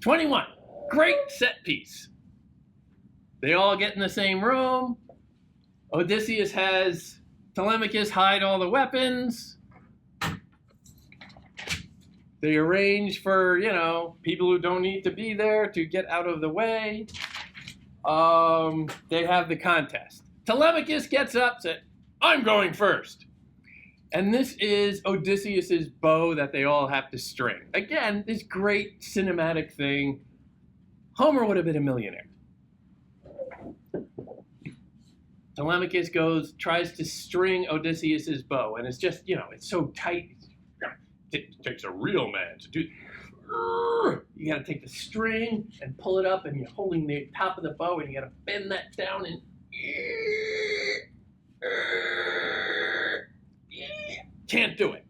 21. Great set piece. They all get in the same room. Odysseus has Telemachus hide all the weapons. They arrange for, people who don't need to be there to get out of the way. They have the contest. Telemachus gets up, said, I'm going first. And this is Odysseus's bow that they all have to string. Again, this great cinematic thing. Homer would have been a millionaire. Telemachus tries to string Odysseus's bow, and it's just, it's so tight. It takes a real man to do. You got to take the string and pull it up, and you're holding the top of the bow, and you got to bend that down and. Can't do it.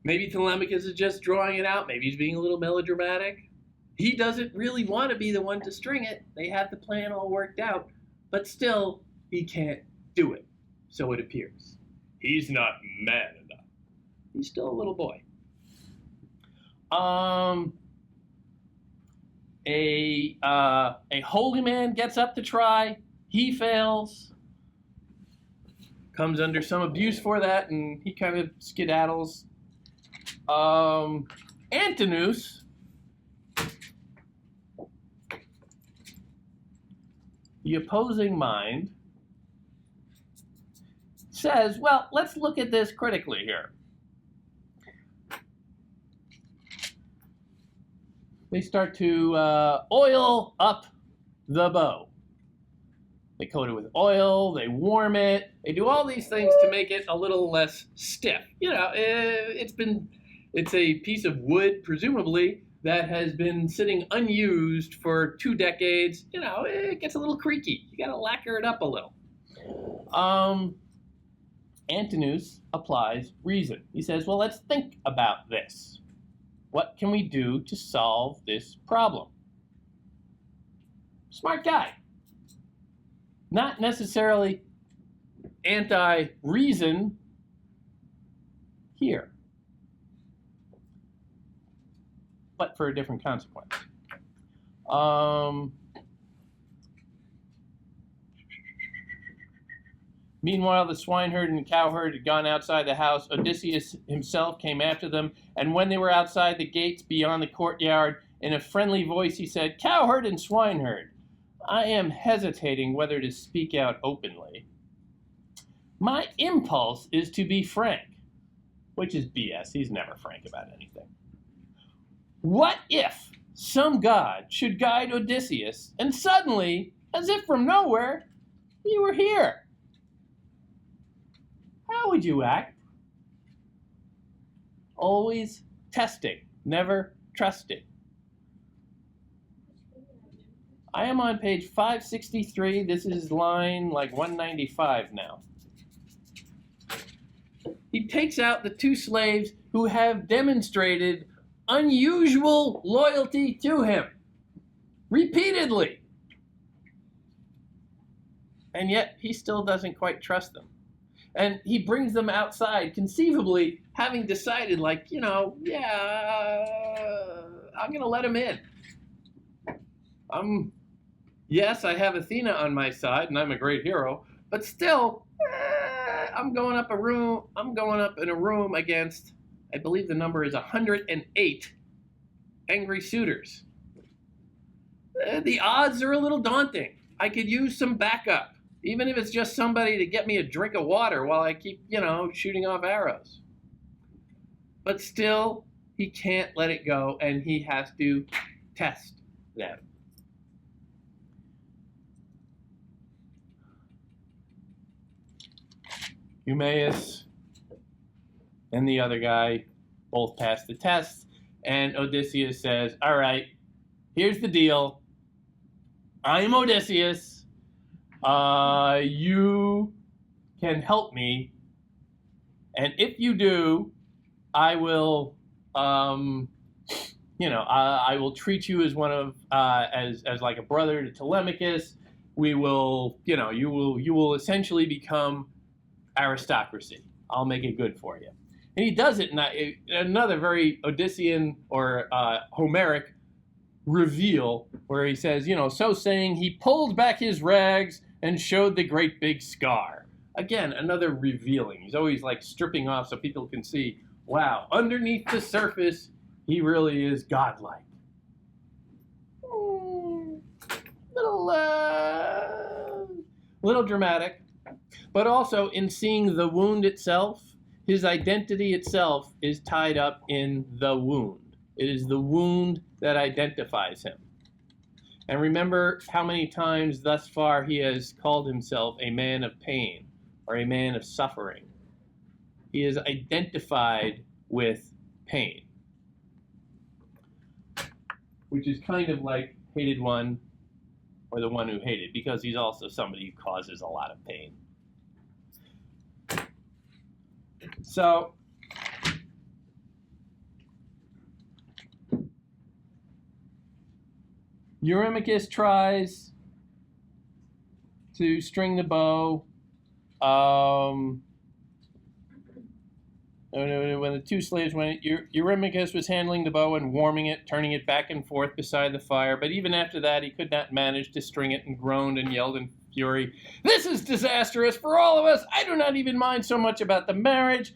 Maybe Telemachus is just drawing it out. Maybe he's being a little melodramatic. He doesn't really want to be the one to string it. They have the plan all worked out, but still, he can't do it. So it appears. He's not man enough. He's still a little boy. A holy man gets up to try. He fails. Comes under some abuse for that, and he kind of skedaddles. Antinous, the opposing mind, says, well, let's look at this critically here. They start to oil up the bow. They coat it with oil, they warm it, they do all these things to make it a little less stiff. It's a piece of wood, presumably, that has been sitting unused for 2 decades. It gets a little creaky. You gotta lacquer it up a little. Antinous applies reason. He says, well, let's think about this. What can we do to solve this problem? Smart guy. Not necessarily anti-reason here, but for a different consequence. Meanwhile, the swineherd and cowherd had gone outside the house. Odysseus himself came after them, and when they were outside the gates beyond the courtyard, in a friendly voice he said, Cowherd and swineherd, I am hesitating whether to speak out openly. My impulse is to be frank, which is BS. He's never frank about anything. What if some god should guide Odysseus, and suddenly, as if from nowhere, you were here? How would you act? Always testing, never trusting. I am on page 563. This is line 195 now. He takes out the 2 slaves who have demonstrated unusual loyalty to him repeatedly. And yet he still doesn't quite trust them. And he brings them outside, conceivably having decided, I'm going to let them in. Yes, I have Athena on my side, and I'm a great hero, but still, I'm going up in a room against, I believe the number is 108 angry suitors. The odds are a little daunting. I could use some backup, even if it's just somebody to get me a drink of water while I keep, shooting off arrows. But still, he can't let it go, and he has to test them. Eumaeus and the other guy both pass the test, and Odysseus says, all right, here's the deal. I'm Odysseus. You can help me, and if you do, I will, I will treat you as one of, as like a brother to Telemachus. We will, you will essentially become aristocracy. I'll make it good for you. And he does it in another very Odyssean or Homeric reveal where he says, so saying, he pulled back his rags and showed the great big scar. Again, another revealing. He's always like stripping off so people can see, wow, underneath the surface, he really is godlike. Little dramatic, but also in seeing the wound itself, his identity itself is tied up in the wound. It is the wound that identifies him. And remember how many times thus far he has called himself a man of pain or a man of suffering. He is identified with pain, which is kind of like hated one or the one who hated, because he's also somebody who causes a lot of pain. So, Eurymachus tries to string the bow. When the two slaves went, Eurymachus was handling the bow and warming it, turning it back and forth beside the fire. But even after that, he could not manage to string it, and groaned and yelled in fury, "This is disastrous for all of us. I do not even mind so much about the marriage.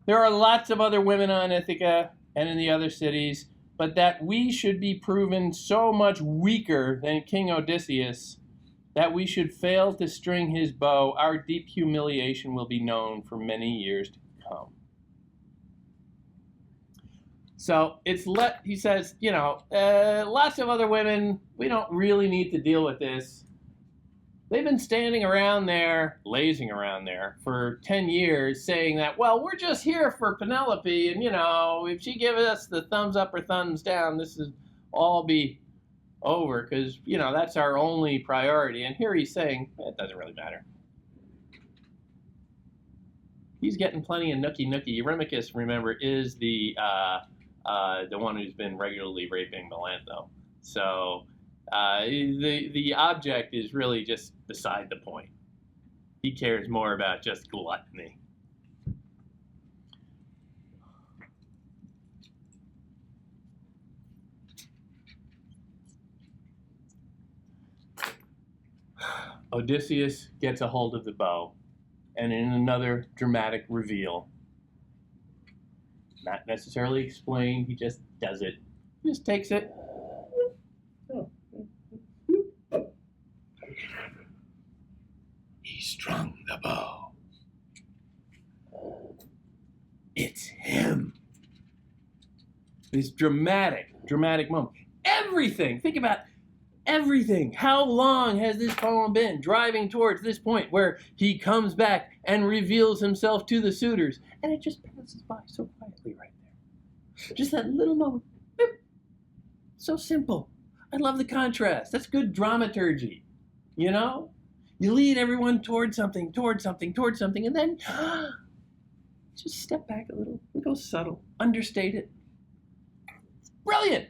There are lots of other women on Ithaca and in the other cities, but that we should be proven so much weaker than King Odysseus, that we should fail to string his bow, our deep humiliation will be known for many years to come." So he says, lots of other women, we don't really need to deal with this. They've been standing around there, lazing around there for 10 years saying that, well, we're just here for Penelope, and, if she gives us the thumbs up or thumbs down, this will all be over, because, that's our only priority. And here he's saying, it doesn't really matter. He's getting plenty of nookie. Eurymachus, remember, is the one who's been regularly raping Melantho. So the object is really just beside the point. He cares more about just gluttony. Odysseus gets a hold of the bow, and in another dramatic reveal, not necessarily explained, he just does it. He just takes it. He strung the bow. It's him. This dramatic moment. Everything, think about everything. How long has this poem been driving towards this point where he comes back and reveals himself to the suitors? And it just passes by so quietly right there. Just that little moment. Boop. So simple. I love the contrast. That's good dramaturgy. You lead everyone towards something, and then just step back a little and go subtle. Understate it. It's brilliant.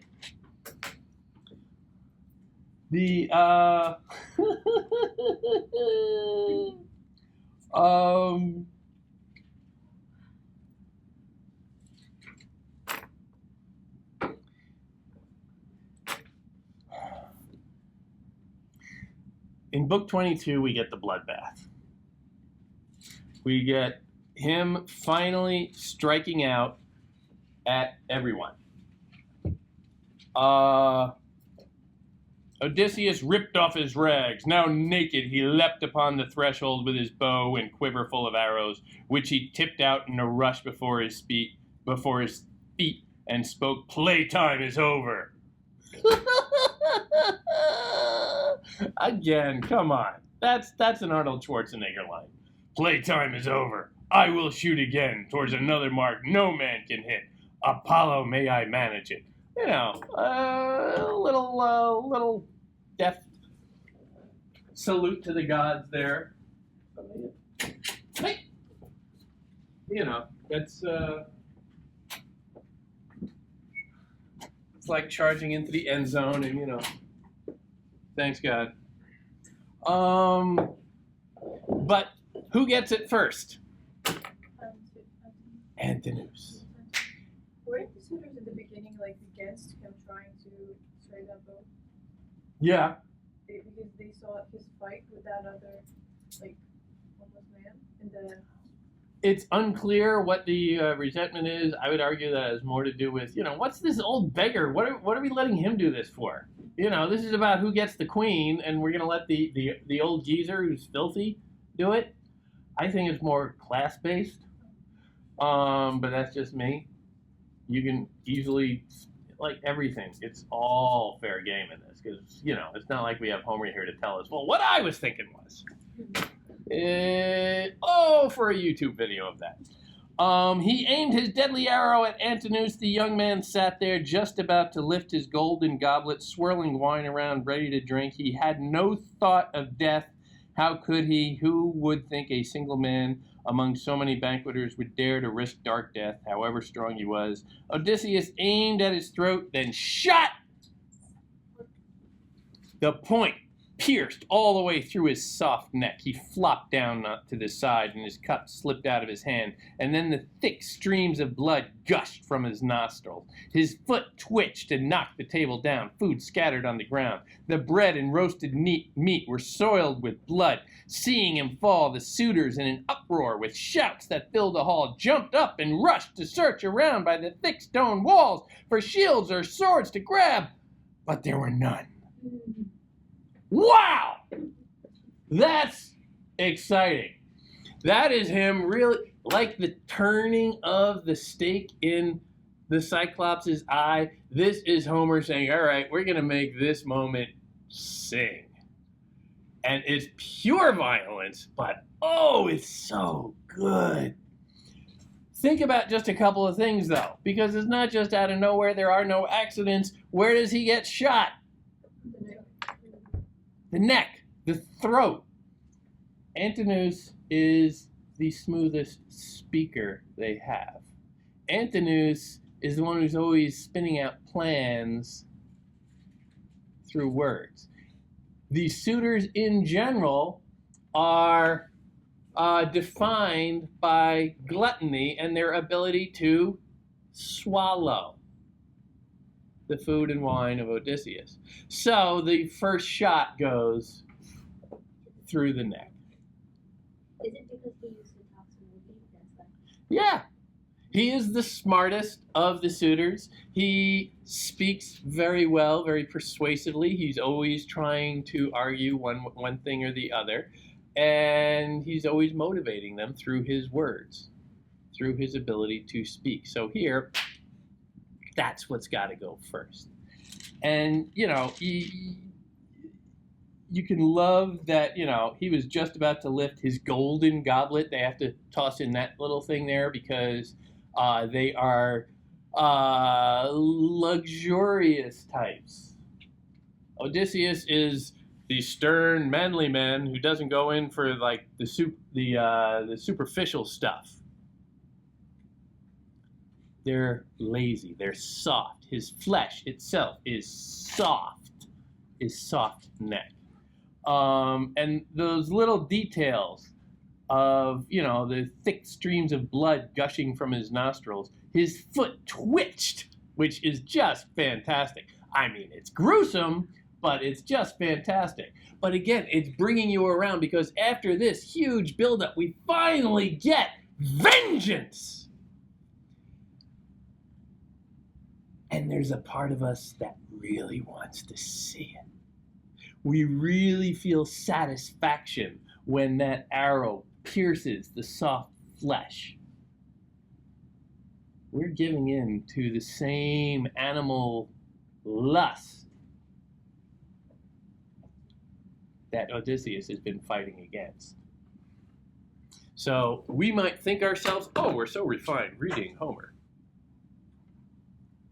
In book 22, we get the bloodbath. We get him finally striking out at everyone. Odysseus ripped off his rags. Now naked, he leapt upon the threshold with his bow and quiver full of arrows, which he tipped out in a rush before his feet, and spoke, "Playtime is over." Again, come on. That's an Arnold Schwarzenegger line. "Playtime is over. I will shoot again towards another mark no man can hit. Apollo, may I manage it." Little deft salute to the gods there. Hey! That's it's like charging into the end zone, and thanks God. But who gets it first? Antinous. Weren't the suitors at the beginning like against him trying to straight up vote? Yeah. Because they saw his fight with that other, like, homeless man, and then. It's unclear what the resentment is. I would argue that it has more to do with, what's this old beggar? What are we letting him do this for? This is about who gets the queen, and we're going to let the old geezer who's filthy do it. I think it's more class-based, but that's just me. You can easily, like everything, it's all fair game in this, because, it's not like we have Homer here to tell us, well, what I was thinking was. For a YouTube video of that. He aimed his deadly arrow at Antinous. The young man sat there just about to lift his golden goblet, swirling wine around, ready to drink. He had no thought of death. How could he? Who would think a single man among so many banqueters would dare to risk dark death, however strong he was? Odysseus aimed at his throat, then shot. The point pierced all the way through his soft neck. He flopped down to the side, and his cup slipped out of his hand, and then the thick streams of blood gushed from his nostrils. His foot twitched and knocked the table down. Food scattered on the ground. The bread and roasted meat were soiled with blood. Seeing him fall, the suitors, in an uproar with shouts that filled the hall, jumped up and rushed to search around by the thick stone walls for shields or swords to grab, but there were none. Wow! That's exciting. That is him really, like the turning of the stake in the Cyclops' eye. This is Homer saying, all right, we're going to make this moment sing. And it's pure violence, but it's so good. Think about just a couple of things, though, because it's not just out of nowhere. There are no accidents. Where does he get shot? The neck, the throat. Antinous is the smoothest speaker they have. Antinous is the one who's always spinning out plans through words. The suitors in general are defined by gluttony and their ability to swallow the food and wine of Odysseus. So the first shot goes through the neck. Is it because he used to talk so movie? That's why. Yeah. He is the smartest of the suitors. He speaks very well, very persuasively. He's always trying to argue one thing or the other. And he's always motivating them through his words, through his ability to speak. So here, that's what's got to go first. And, you can love that, he was just about to lift his golden goblet. They have to toss in that little thing there because they are luxurious types. Odysseus is the stern, manly man who doesn't go in for like the superficial stuff. They're lazy. They're soft. His flesh itself is soft neck. And those little details of, the thick streams of blood gushing from his nostrils, his foot twitched, which is just fantastic. I mean, it's gruesome, but it's just fantastic. But again, it's bringing you around because after this huge buildup, we finally get vengeance. And there's a part of us that really wants to see it. We really feel satisfaction when that arrow pierces the soft flesh. We're giving in to the same animal lust that Odysseus has been fighting against. So we might think ourselves, we're so refined reading Homer.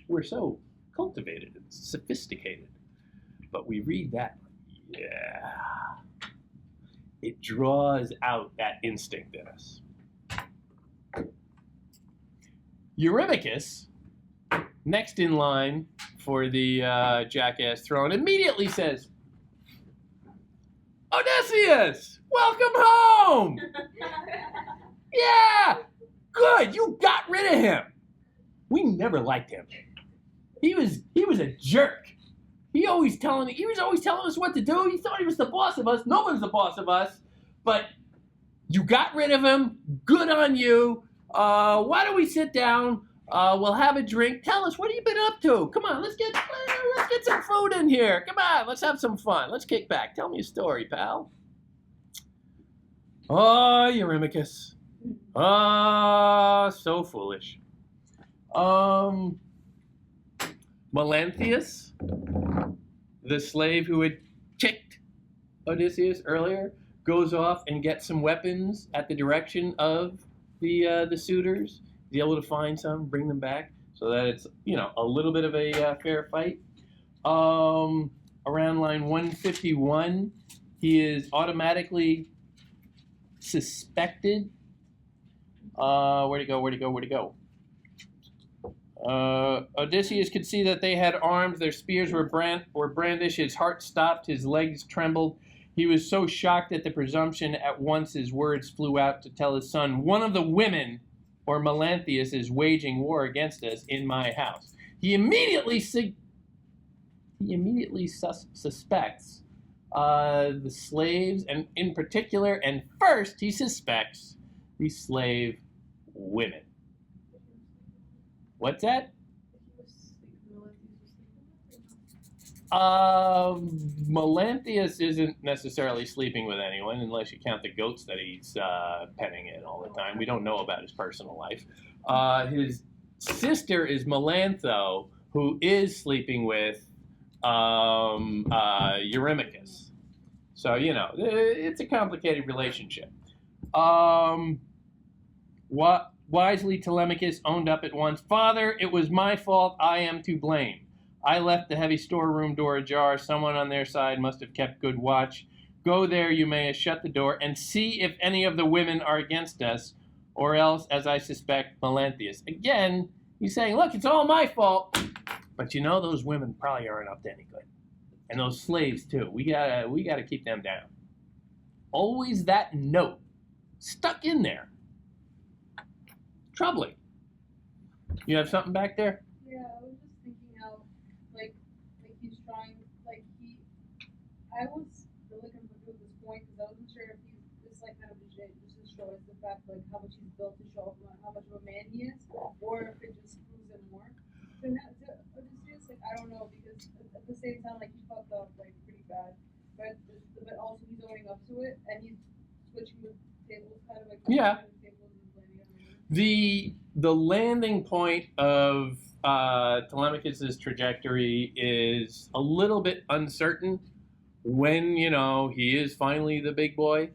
We're so cultivated and sophisticated. But we read that, it draws out that instinct in us. Eurymachus, next in line for the jackass throne, immediately says, Odysseus, welcome home! Yeah! Good, you got rid of him. We never liked him. He was a jerk. He was always telling us what to do. He thought he was the boss of us. No one's the boss of us. But you got rid of him. Good on you. Why don't we sit down? We'll have a drink. Tell us, what have you been up to? Come on, let's get some food in here. Come on, let's have some fun. Let's kick back. Tell me a story, pal. Oh, Eurymachus. Ah, so foolish. Melanthius, the slave who had kicked Odysseus earlier, goes off and gets some weapons at the direction of the suitors. He's able to find some, bring them back, so that it's a little bit of a fair fight. Around line 151, he is automatically suspected. Where'd he go? Odysseus could see that they had arms. Their spears were brandished. His heart stopped. His legs trembled. He was so shocked at the presumption. At once his words flew out to tell his son, "One of the women, or Melanthius, is waging war against us in my house." He immediately suspects the slaves, and in particular, and first, he suspects the slave women. What's that? Melanthius isn't necessarily sleeping with anyone, unless you count the goats that he's penning in all the time. We don't know about his personal life. His sister is Melantho, who is sleeping with Eurymachus. So, it's a complicated relationship. Wisely, Telemachus owned up at once. "Father, it was my fault. I am to blame. I left the heavy storeroom door ajar. Someone on their side must have kept good watch. Go there, Eumaeus, shut the door, and see if any of the women are against us, or else, as I suspect, Melanthius." Again, he's saying, look, it's all my fault. But those women probably aren't up to any good. And those slaves, too. We gotta keep them down. Always that note stuck in there. Troubling. You have something back there? Yeah, I was just thinking how, like he's trying, I was really confused at this point because I wasn't sure if this kind of legit just to show us the fact how much he's built to show how much of a man he is, or if it just proves it more. Odysseus, I don't know, because at the same time, he fucked up pretty bad, but also he's owning up to it, and he's switching the tables Yeah. The landing point of Telemachus' trajectory is a little bit uncertain when, he is finally the big boy.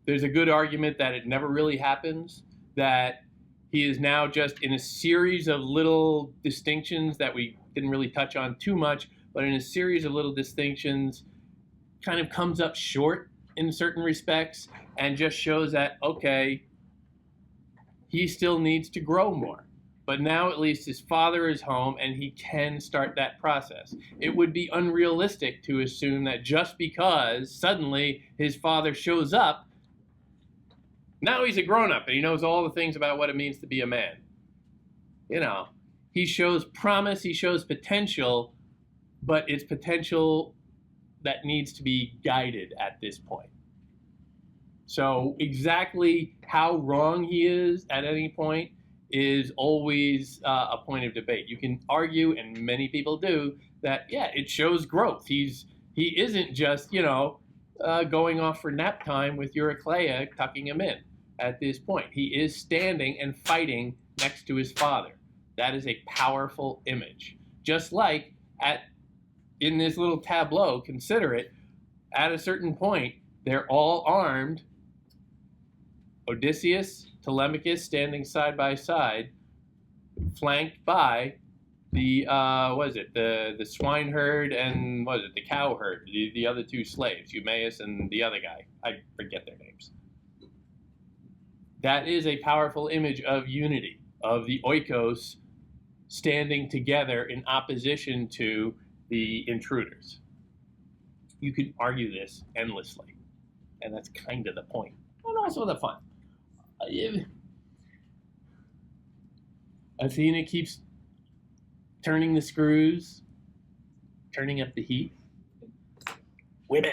There's a good argument that it never really happens, that he is now just in a series of little distinctions that we didn't really touch on too much, but in a series of little distinctions kind of comes up short in certain respects, and just shows that, okay, he still needs to grow more. But now at least his father is home and he can start that process. It would be unrealistic to assume that just because suddenly his father shows up, now he's a grown-up and he knows all the things about what it means to be a man. He shows promise, he shows potential, but it's potential that needs to be guided at this point. So exactly how wrong he is at any point is always a point of debate. You can argue, and many people do, that, it shows growth. He isn't just, going off for nap time with Eurycleia tucking him in at this point. He is standing and fighting next to his father. That is a powerful image. Just like in this little tableau, consider it, at a certain point, they're all armed. Odysseus, Telemachus standing side by side, flanked by the the swineherd and the cowherd, the other two slaves, Eumaeus and the other guy. I forget their names. That is a powerful image of unity, of the oikos standing together in opposition to the intruders. You can argue this endlessly, and that's kind of the point, and also the fun. Athena keeps turning the screws, turning up the heat. Women.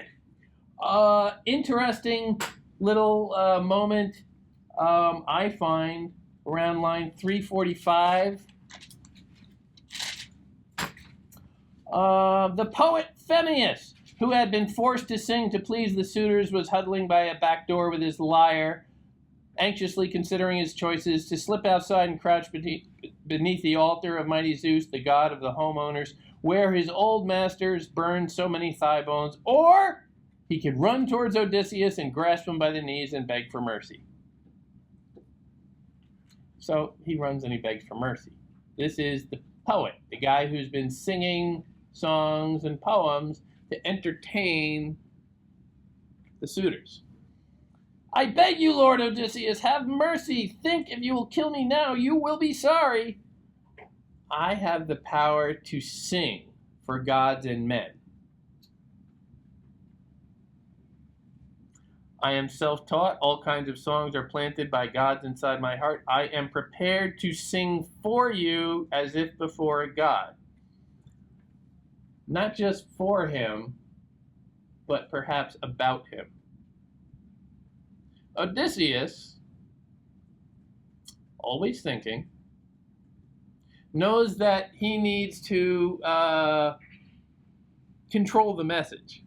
Interesting little moment I find around line 345. The poet Phemius, who had been forced to sing to please the suitors, was huddling by a back door with his lyre, anxiously considering his choices to slip outside and crouch beneath the altar of mighty Zeus, the god of the homeowners, where his old masters burned so many thigh bones, or he could run towards Odysseus and grasp him by the knees and beg for mercy. So he runs and he begs for mercy. This is the poet, the guy who's been singing songs and poems to entertain the suitors. I beg you, Lord Odysseus, have mercy. Think if you will kill me now, you will be sorry. I have the power to sing for gods and men. I am self-taught. All kinds of songs are planted by gods inside my heart. I am prepared to sing for you as if before a god. Not just for him, but perhaps about him. Odysseus, always thinking, knows that he needs to control the message.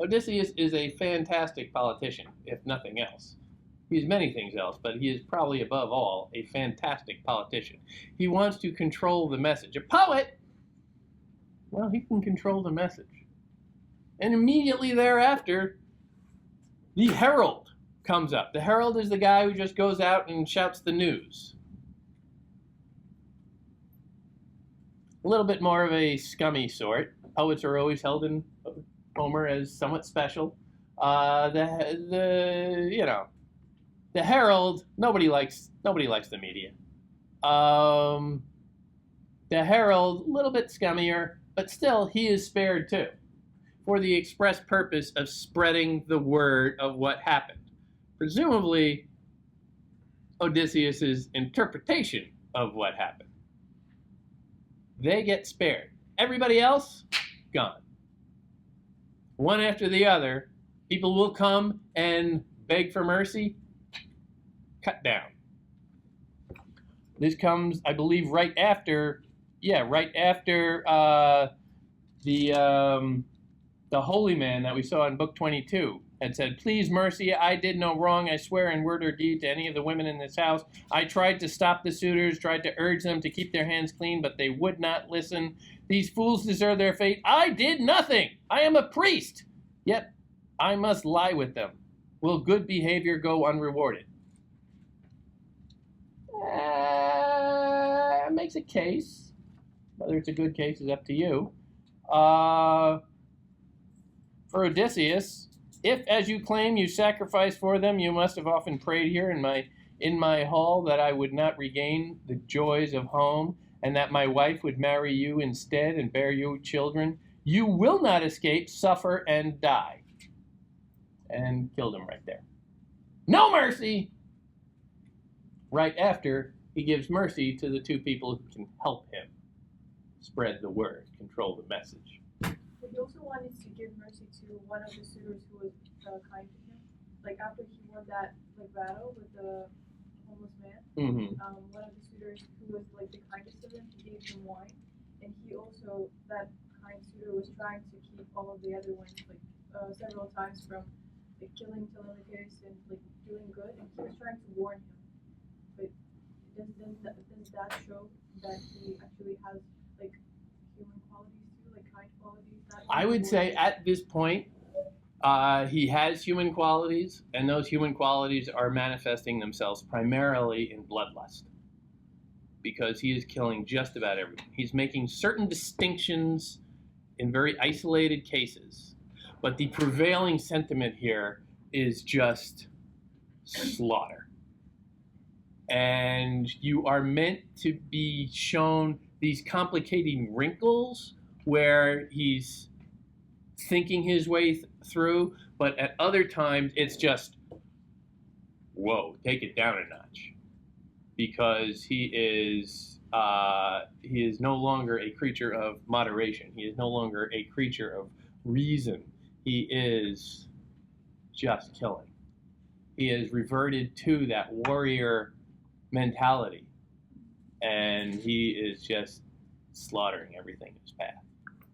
Odysseus is a fantastic politician, if nothing else. He's many things else, but he is probably above all a fantastic politician. He wants to control the message. A poet, well, he can control the message. And immediately thereafter, the herald comes up. The herald is the guy who just goes out and shouts the news. A little bit more of a scummy sort. Poets are always held in Homer as somewhat special. The herald, nobody likes the media. The herald, a little bit scummier, but still he is spared too, for the express purpose of spreading the word of what happened. Presumably, Odysseus's interpretation of what happened. They get spared. Everybody else, gone. One after the other, people will come and beg for mercy, cut down. This comes, I believe, right after the holy man that we saw in book 22 had said, "Please, mercy, I did no wrong, I swear in word or deed to any of the women in this house. I tried to stop the suitors, tried to urge them to keep their hands clean, but they would not listen. These fools deserve their fate. I did nothing. I am a priest, yet I must lie with them. Will good behavior go unrewarded?" Makes a case. Whether it's a good case is up to you. For Odysseus, if, as you claim, you sacrifice for them, you must have often prayed here in my hall that I would not regain the joys of home, and that my wife would marry you instead and bear you children. You will not escape, suffer, and die. And killed him right there. No mercy! Right after, he gives mercy to the two people who can help him spread the word, control the message. But he also wanted to give mercy to one of the suitors who was kind to him. Like after he won that battle with the homeless man, one of the suitors who was the kindest of him, he gave him wine, and he also, that kind suitor, was trying to keep all of the other ones several times from killing Telemachus and doing good, and he was trying to warn him. But does that show that he actually has human qualities too, kind qualities? I would say at this point, he has human qualities, and those human qualities are manifesting themselves primarily in bloodlust, because he is killing just about everyone. He's making certain distinctions in very isolated cases, but the prevailing sentiment here is just slaughter. And you are meant to be shown these complicating wrinkles where he's thinking his way through, but at other times it's just whoa, take it down a notch, because he is no longer a creature of moderation. He is no longer a creature of reason. He is just killing. He has reverted to that warrior mentality, and he is just slaughtering everything in his path.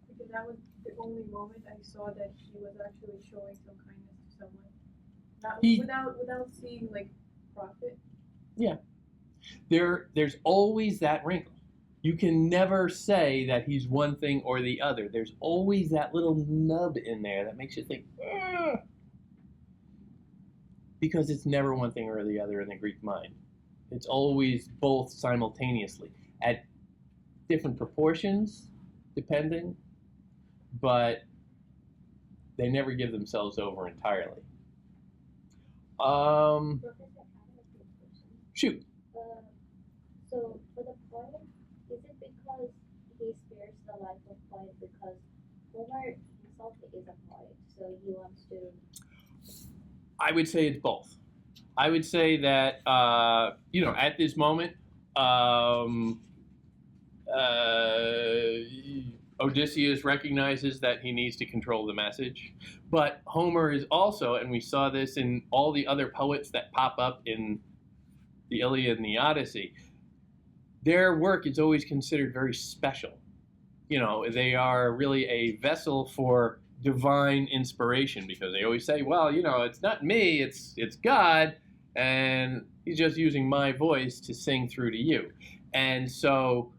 Because that was the only moment I saw that he was actually showing some kindness to someone. Without seeing like profit. Yeah. There's always that wrinkle. You can never say that he's one thing or the other. There's always that little nub in there that makes you think, because it's never one thing or the other in the Greek mind. It's always both simultaneously at different proportions, depending, but they never give themselves over entirely. Professor, I have a quick question. Shoot. So for the poet, is it because he spares the life of poet because Homer himself is a poet, so he wants to? I would say it's both. I would say that at this moment, Odysseus recognizes that he needs to control the message, but Homer is also, and we saw this in all the other poets that pop up in the Iliad and the Odyssey, their work is always considered very special. They are really a vessel for divine inspiration, because they always say, well, it's not me, it's God, and he's just using my voice to sing through to you. And so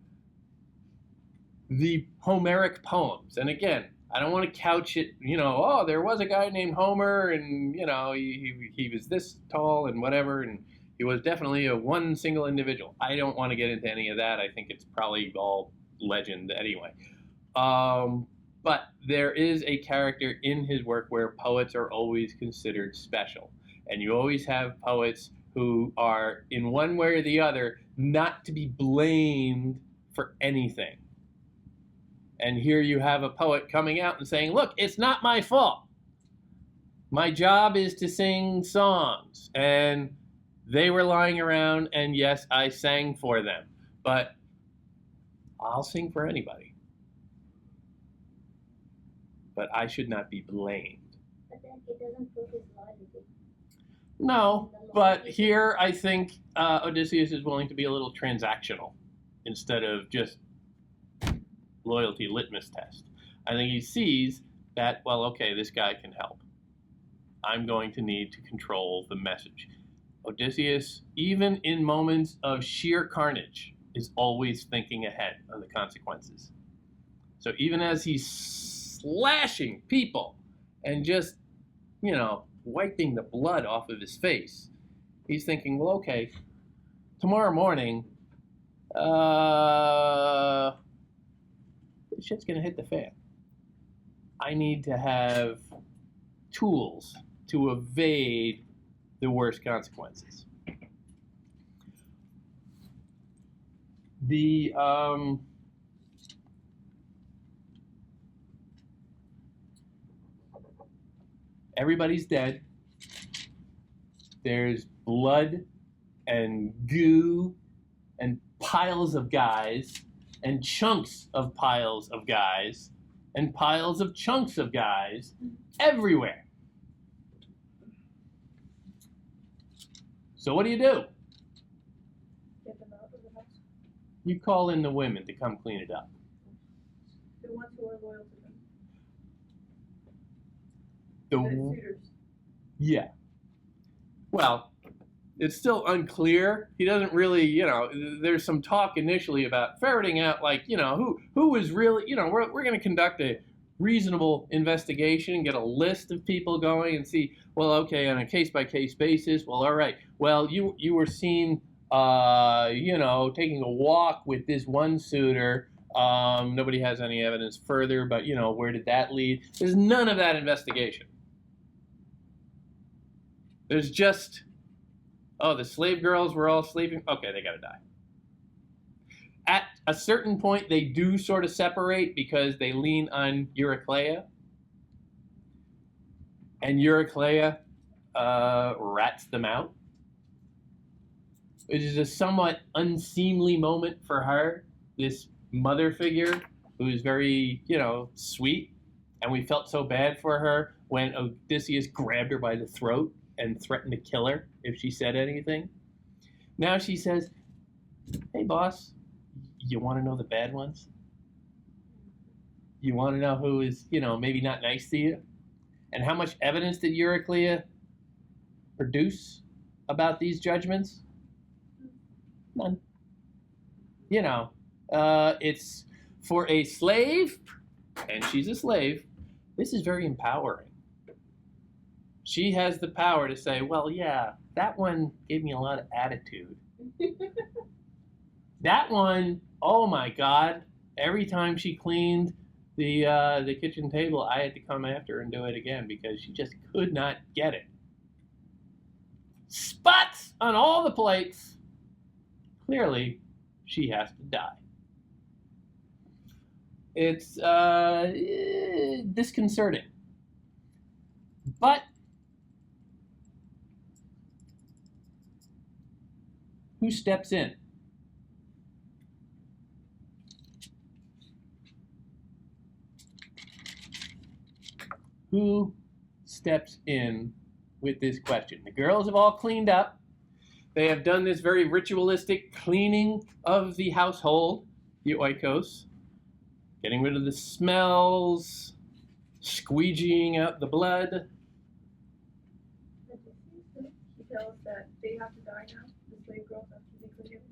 the Homeric poems, and again, I don't want to couch it, there was a guy named Homer, and he was this tall and whatever, and he was definitely a one single individual. I don't want to get into any of that. I think it's probably all legend anyway. But there is a character in his work where poets are always considered special. And you always have poets who are, in one way or the other, not to be blamed for anything. And here you have a poet coming out and saying, look, it's not my fault. My job is to sing songs. And they were lying around, and yes, I sang for them. But I'll sing for anybody. But I should not be blamed. But then it doesn't prove his loyalty. No, but here I think Odysseus is willing to be a little transactional instead of just loyalty litmus test. I think he sees that, well, okay, this guy can help. I'm going to need to control the message. Odysseus, even in moments of sheer carnage, is always thinking ahead of the consequences. So even as he's slashing people and just, wiping the blood off of his face, he's thinking, well, okay, tomorrow morning, shit's gonna hit the fan. I need to have tools to evade the worst consequences. Everybody's dead. There's blood and goo and piles of guys and chunks of piles of guys and piles of chunks of guys everywhere. So what do? Get them out of the house. You call in the women to come clean it up. The ones who are loyal to them. The suitors. Yeah. Well, it's still unclear. He doesn't really, there's some talk initially about ferreting out, who is really, we're going to conduct a reasonable investigation, get a list of people going and see, well, okay, on a case-by-case basis, well, all right, well, you were seen, taking a walk with this one suitor. Nobody has any evidence further, but, where did that lead? There's none of that investigation. There's just, the slave girls were all sleeping. Okay, they gotta die. At a certain point, they do sort of separate because they lean on Eurycleia. And Eurycleia rats them out. It is a somewhat unseemly moment for her, this mother figure who is very, sweet. And we felt so bad for her when Odysseus grabbed her by the throat and threatened to kill her if she said anything. Now she says, hey, boss, you want to know the bad ones? You want to know who is, maybe not nice to you? And how much evidence did Euryclea produce about these judgments? None. It's for a slave, and she's a slave. This is very empowering. She has the power to say, well, yeah, that one gave me a lot of attitude. That one, oh my God, every time she cleaned the kitchen table, I had to come after her and do it again because she just could not get it. Spots on all the plates. Clearly, she has to die. It's disconcerting. But who steps in? Who steps in with this question? The girls have all cleaned up. They have done this very ritualistic cleaning of the household, the oikos, getting rid of the smells, squeegeeing out the blood. She tells that they have to die now, the slave girls, after they clean everything.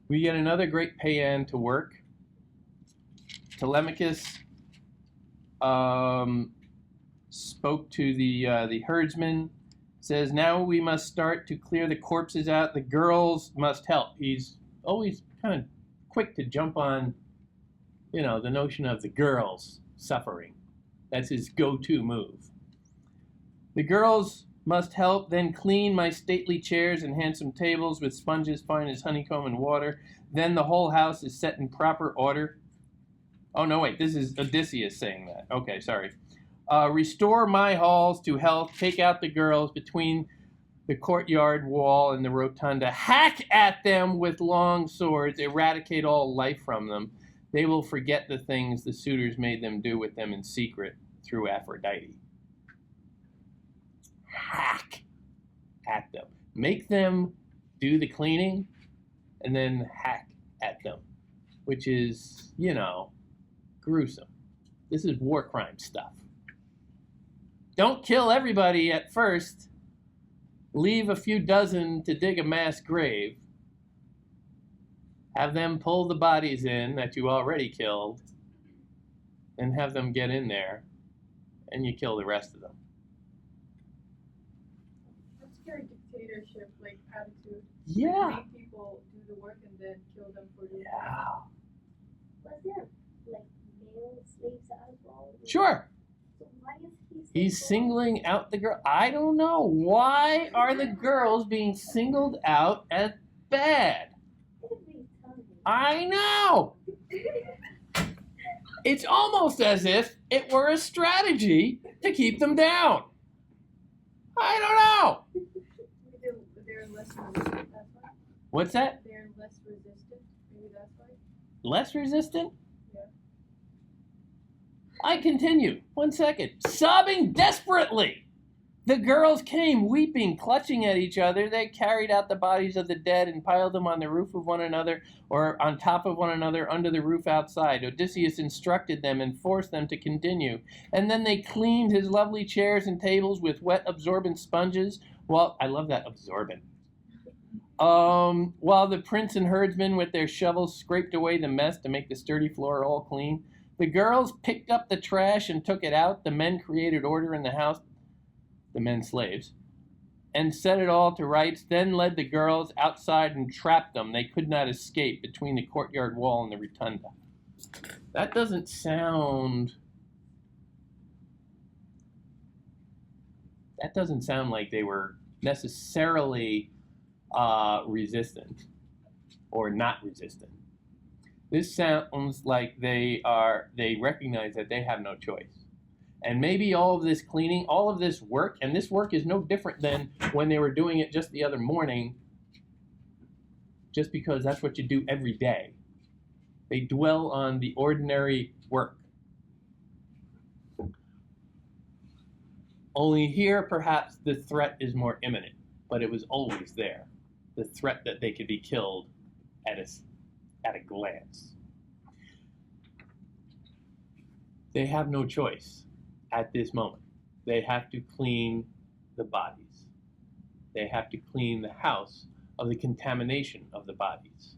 We get another great paean to work. Telemachus spoke to the herdsman, says, now we must start to clear the corpses out. The girls must help. He's always kind of quick to jump on, the notion of the girls suffering. That's his go-to move. The girls must help, then clean my stately chairs and handsome tables with sponges fine as honeycomb and water. Then the whole house is set in proper order. Oh, no, wait, this is Odysseus saying that. Okay, sorry. Restore my halls to health, take out the girls between the courtyard wall and the rotunda, hack at them with long swords, eradicate all life from them. They will forget the things the suitors made them do with them in secret through Aphrodite. Hack at them. Make them do the cleaning and then hack at them, which is, gruesome. This is war crime stuff. Don't kill everybody at first. Leave a few dozen to dig a mass grave. Have them pull the bodies in that you already killed and have them get in there and you kill the rest of them. That's very dictatorship attitude. Yeah. Make people do the work and then kill them for the Yeah. Was there male slaves as well? Sure. So why is He's singling out the girl. I don't know. Why are the girls being singled out as bad? I know. It's almost as if it were a strategy to keep them down. I don't know. They're less resistant, that's why. What's that? They're less resistant, maybe that's why. Less resistant? Yeah. I continue. 1 second. Sobbing desperately. The girls came, weeping, clutching at each other. They carried out the bodies of the dead and piled them on the roof of one another or on top of one another under the roof outside. Odysseus instructed them and forced them to continue. And then they cleaned his lovely chairs and tables with wet, absorbent sponges. Well, I love that, absorbent. While the prince and herdsmen with their shovels scraped away the mess to make the sturdy floor all clean. The girls picked up the trash and took it out. The men created order in the house, the men slaves, and set it all to rights, then led the girls outside and trapped them. They could not escape between the courtyard wall and the rotunda. That doesn't sound like they were necessarily resistant or not resistant. This sounds like they recognize that they have no choice. And maybe all of this cleaning, all of this work, and this work is no different than when they were doing it just the other morning, just because that's what you do every day. They dwell on the ordinary work. Only here, perhaps, the threat is more imminent, but it was always there. The threat that they could be killed at a glance. They have no choice at this moment. They have to clean the bodies. They have to clean the house of the contamination of the bodies.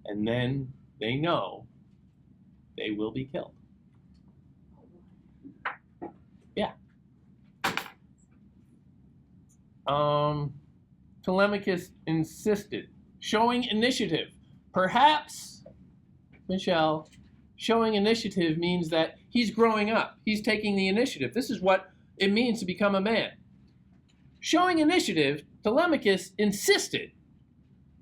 And then they know they will be killed. Yeah. Telemachus insisted, showing initiative. Perhaps, Michelle, showing initiative means that he's growing up. He's taking the initiative. This is what it means to become a man. Showing initiative, Telemachus insisted,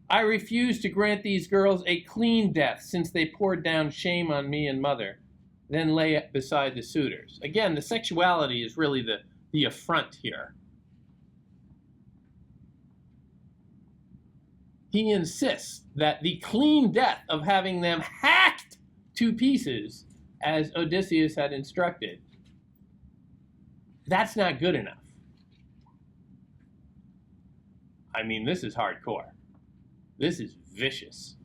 I refuse to grant these girls a clean death since they poured down shame on me and mother, then lay beside the suitors. Again, the sexuality is really the affront here. He insists that the clean death of having them hacked to pieces, as Odysseus had instructed, that's not good enough. I mean, this is hardcore. This is vicious.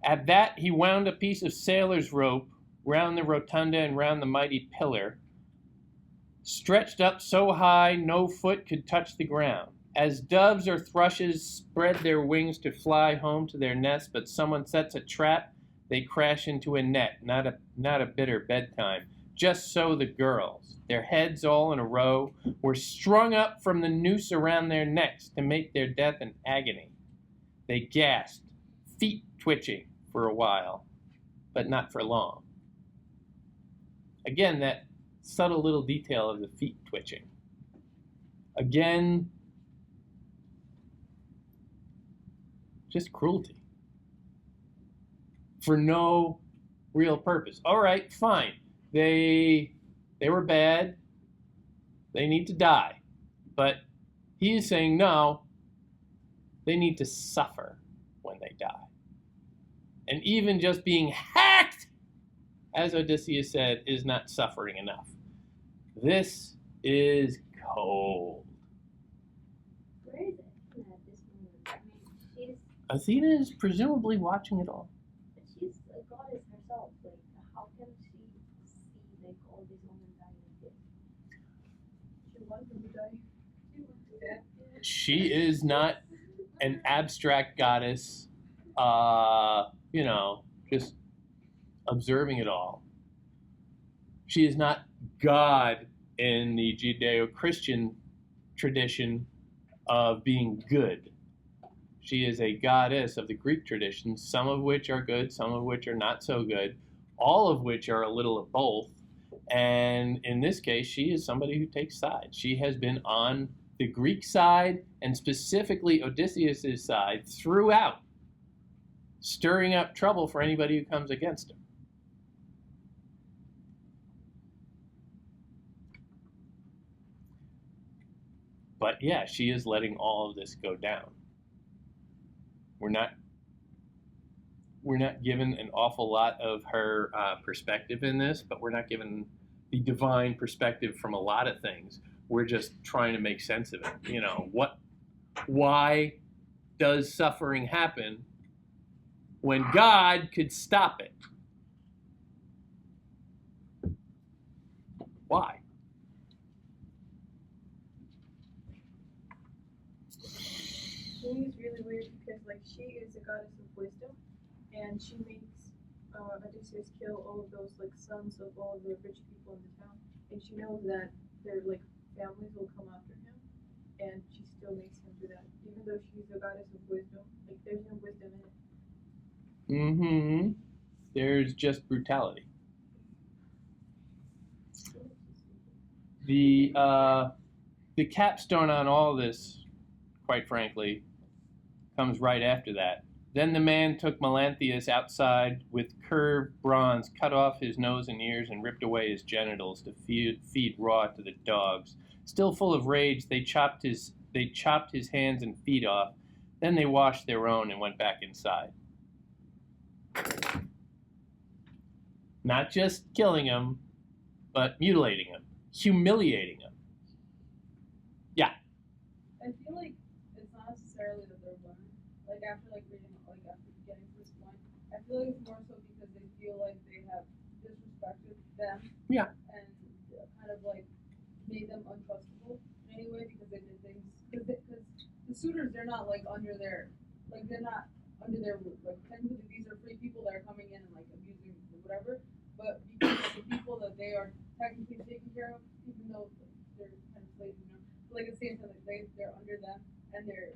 At that, he wound a piece of sailor's rope round the rotunda and round the mighty pillar, stretched up so high no foot could touch the ground. As doves or thrushes spread their wings to fly home to their nest, but someone sets a trap, they crash into a net, not a bitter bedtime. Just so the girls, their heads all in a row, were strung up from the noose around their necks to make their death an agony. They gasped, feet twitching for a while, but not for long. Again, that subtle little detail of the feet twitching. Again, just cruelty. For no real purpose. All right, fine. They were bad. They need to die. But he is saying, no, they need to suffer when they die. And even just being hacked, as Odysseus said, is not suffering enough. This is cold. Where is Athena at this moment? I mean, Athena is presumably watching it all. but she's a goddess herself. Like, how can she see like all these women dying like this? She wants them to die. She is not an abstract goddess, just observing it all. She is not God in the Judeo-Christian tradition of being good. She is a goddess of the Greek tradition, some of which are good, some of which are not so good, all of which are a little of both. And in this case, she is somebody who takes sides. She has been on the Greek side, and specifically Odysseus' side, throughout, stirring up trouble for anybody who comes against him. But yeah, she is letting all of this go down. We're not given an awful lot of her perspective in this, but we're not given the divine perspective from a lot of things. We're just trying to make sense of it. Why does suffering happen when God could stop it? Why? She is really weird because like she is a goddess of wisdom, and she makes Odysseus kill all of those like sons of all of the rich people in the town, and she knows that their like families will come after him, and she still makes him do that, even though she's a goddess of wisdom. Like there's no wisdom in it. There's just brutality. The capstone on all this, quite frankly, comes right after that, Then the man took Melanthius outside with curved bronze, cut off his nose and ears, and ripped away his genitals to feed raw to the dogs. Still full of rage, they chopped his hands and feet off. Then they washed their own and went back inside. Not just killing him, but mutilating him, humiliating him. Yeah. I feel like it's not necessarily that they're women. Like after reading, after getting to this point, I feel like it's more so because they feel like they have disrespected them. Yeah. And kind of made them untrustable in any way because they did things. Because the suitors, they're not under their, they're not under their roof. Technically, these are free people that are coming in and abusing or whatever. But because of the people that they are technically taking care of, even though they're kind of slaves, but at the same time, they're under them and they're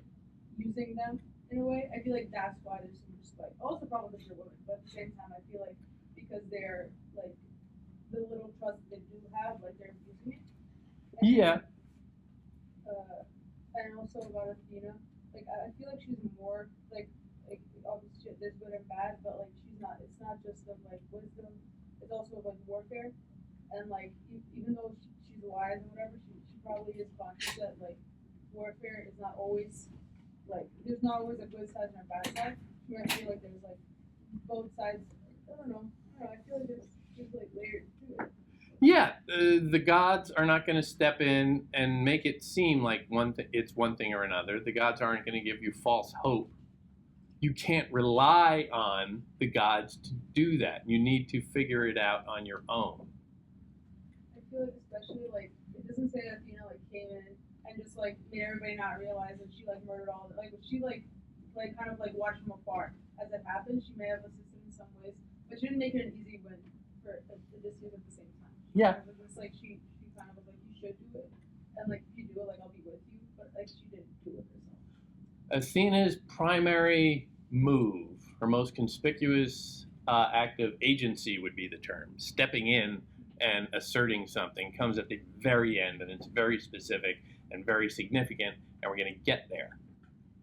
using them in a way. I feel like that's why there's so much spite. Also, probably because they're women, but at the same time, I feel like because they're the little trust they do have, they're abusing it. And, Yeah. And also about Athena, I feel like she's more obviously there's good and bad, but she's not. It's not just of wisdom. It's also of warfare, and even though she's wise and whatever, she probably is conscious that warfare is not always there's not always a good side and a bad side. She might feel there's both sides. I don't know. I feel like there's layers to it. Yeah, the gods are not going to step in and make it seem like it's one thing or another. The gods aren't going to give you false hope. You can't rely on the gods to do that. You need to figure it out on your own. I feel especially it doesn't say that Athena came in and just made everybody not realize that she murdered all of it. If she kind of watched from afar as it happened, she may have assisted in some ways, but she didn't make it an easy win for Odysseus at the same time. Yeah. She kind of was you should do it, and if you do it, I'll be with you. But she didn't do it herself. Athena's primary move, her most conspicuous act of agency would be the term, stepping in and asserting something, comes at the very end, and it's very specific and very significant, and we're going to get there.